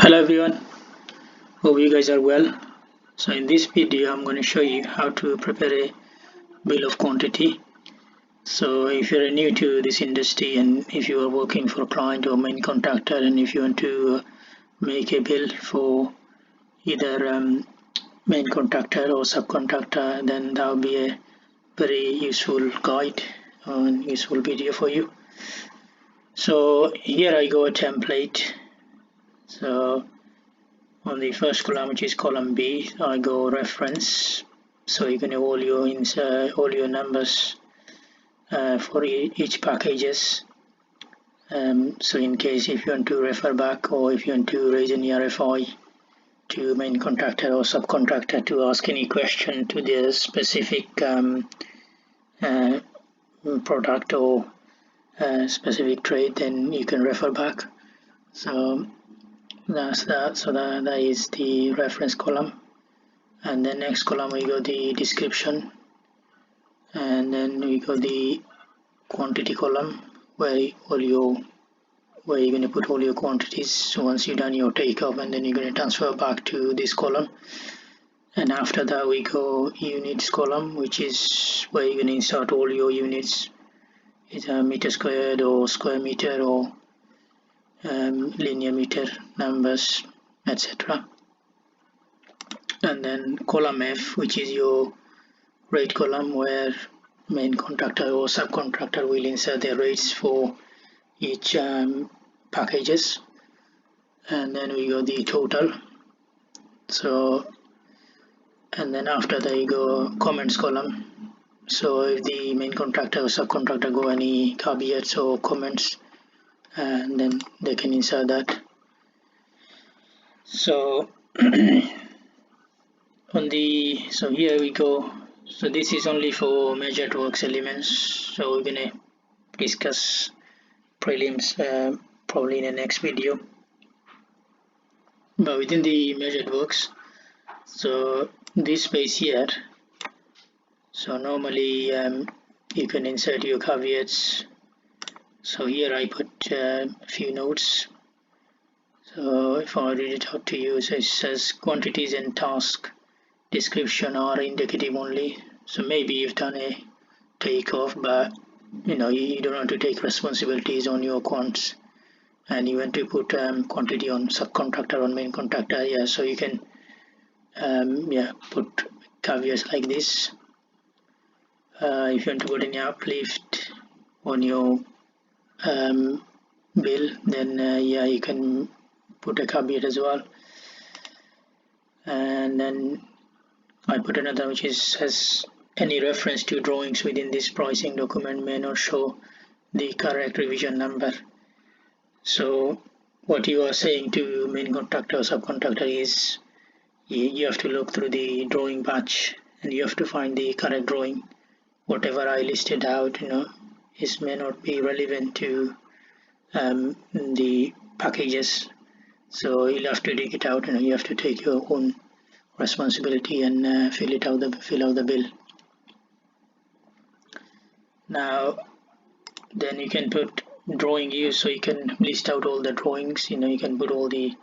Hello everyone, hope you guys are well. So in this video I'm going to show you how to prepare a bill of quantity. So if you're new to this industry and if you are working for a client or main contractor, and if you want to make a bill for either main contractor or subcontractor, then that will be a very useful guide and useful video for you. So here I go a template. So on the first column, which is column B, I go reference. So you can have all your numbers for each packages. So in case if you want to refer back, or if you want to raise any RFI to main contractor or subcontractor to ask any question to the specific product or specific trade, then you can refer back. So that's that. So that is the reference column. And then next column we got the description, and then we got the quantity column where you're going to put all your quantities once you've done your takeoff, and then you're going to transfer back to this column. And after that we go units column, which is where you're going to insert all your units, either meter squared or square meter or linear meter numbers, etc. And then column F, which is your rate column, where main contractor or subcontractor will insert their rates for each packages. And then we go the total. So, and then after that you go comments column. So if the main contractor or subcontractor go any caveats or comments, and then they can insert that. So so here we go. So this is only for measured works elements. So we're gonna discuss prelims probably in the next video. But within the measured works, so this space here, so normally you can insert your caveats. So here I put a few notes. So if I read it out to you, so it says quantities and task description are indicative only. So maybe you've done a takeoff, but you don't want to take responsibilities on your quants, and you want to put quantity on subcontractor or main contractor. Yeah, so you can put caveats like this. If you want to put any uplift on your bill, then you can put a caveat as well. And then I put another which says any reference to drawings within this pricing document may not show the correct revision number. So what you are saying to main contractor or subcontractor is you have to look through the drawing batch and you have to find the correct drawing. Whatever I listed out, is may not be relevant to the packages. So you'll have to dig it out, you have to take your own responsibility and fill out the bill. Now then you can put drawing use, so you can list out all the drawings. You can put all the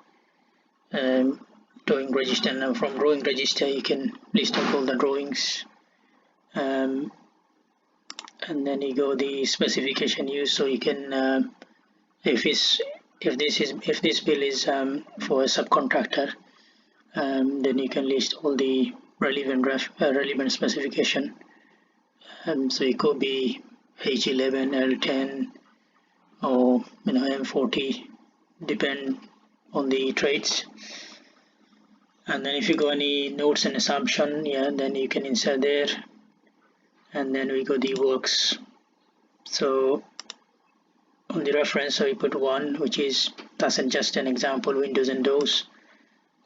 drawing register, and from drawing register you can list out all the drawings. And then you go the specification use, so you can if this bill is for a subcontractor, then you can list all the relevant specification. So it could be H11, L10, or M40, depend on the trades. And then if you go any notes and assumption, then you can insert there. And then we go the works. So on the reference, so we put 1, which is just an example, windows and doors.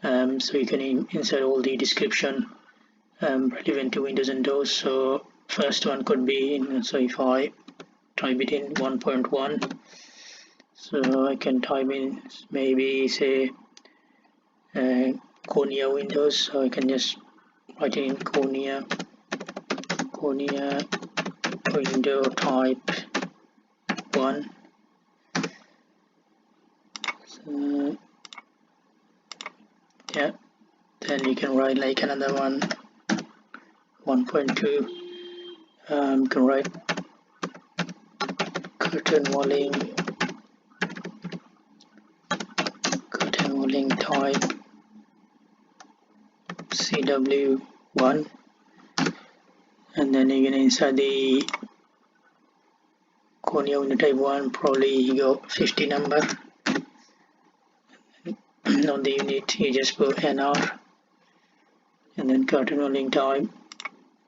So you can insert all the description relevant to windows and doors. So first one could be so if I type it in 1.1, so I can type in maybe say Konya windows, so I can just write in Konya window type 1. So Yeah, then you can write like another one, 1.2. You can write curtain volume type CW1, and then you're gonna insert the cornea window type 1, probably you go 50 number. On the unit you just put NR, and then curtain volume type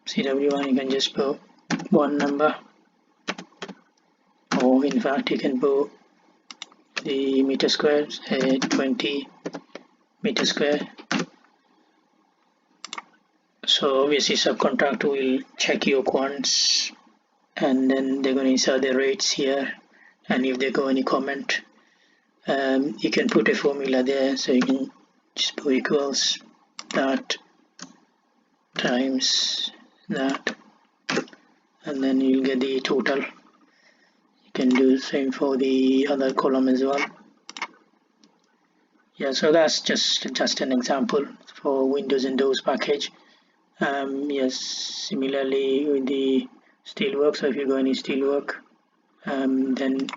CW1 you can just put 1 number, or in fact you can put the meter square, say 20 meter square. So obviously subcontractor will check your quants, and then they're going to insert the rates here, and if they go any comment, you can put a formula there, so you can just put equals that times that, and then you'll get the total. You can do the same for the other column as well. Yeah, so that's just an example for Windows and Doors package. Yes, similarly with the steelwork, so if you go any steelwork, then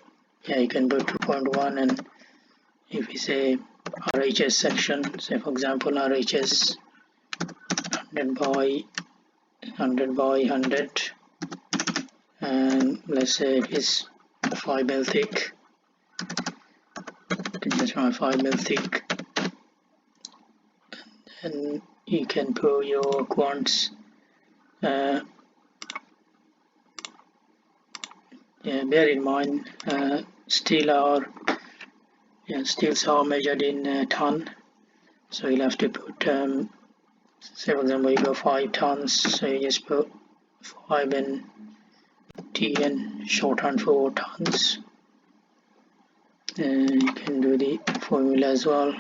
yeah, you can put 2.1, and if we say RHS section, say for example RHS 100 by 100, and let's say it is 5 mil thick, you can just write 5 mil thick, and you can put your quants. Yeah, bear in mind, steels are measured in ton, so you'll have to put, say for example you go 5 tons, so you just put 5 in T and shorthand for tons. You can do the formula as well.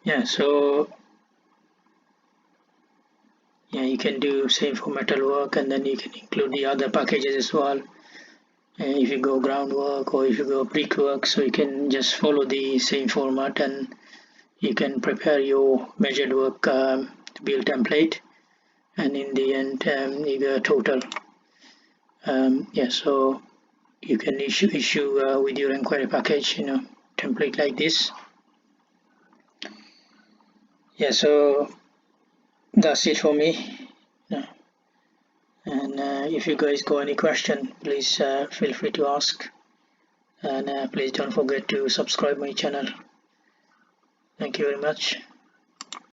Yeah, so yeah, you can do same for metal work, and then you can include the other packages as well. If you go groundwork or if you go brickwork, so you can just follow the same format, and you can prepare your measured work build template, and in the end you get a total. Yeah, so you can issue with your inquiry package, template like this. Yeah, so that's it for me. And if you guys got any question, please feel free to ask, and please don't forget to subscribe my channel. Thank you very much.